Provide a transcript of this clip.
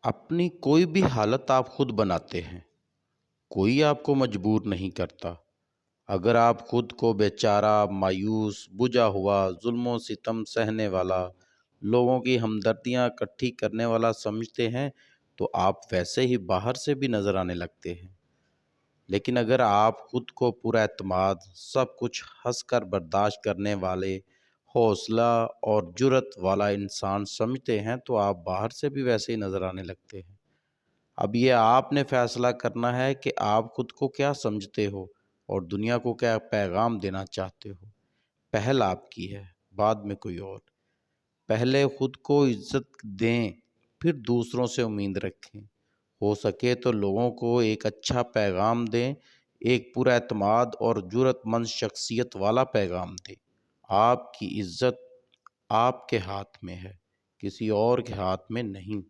अपनी कोई भी हालत आप खुद बनाते हैं। कोई आपको मजबूर नहीं करता। अगर आप खुद को बेचारा, मायूस, बुझा हुआ, जुल्मों सितम सहने वाला, लोगों की हमदर्दियां इकट्ठी करने वाला समझते हैं, तो आप वैसे ही बाहर से भी नजर आने लगते हैं। लेकिन अगर आप खुद को पूरा एतमाद, सब कुछ हंसकर बर्दाश्त करने वाले, हौसला और जुर्रत वाला इंसान समझते हैं, तो आप बाहर से भी वैसे ही नजर आने लगते हैं। अब ये आपने फैसला करना है कि आप खुद को क्या समझते हो और दुनिया को क्या पैगाम देना चाहते हो। पहल आपकी है, बाद में कोई और। पहले खुद को इज्जत दें, फिर दूसरों से उम्मीद रखें। हो सके तो लोगों को एक अच्छा पैगाम दें, एक पूरा एतमाद और जुर्रतमंद शख्सियत वाला पैगाम दें। आपकी इज्जत आपके हाथ में है, किसी और के हाथ में नहीं।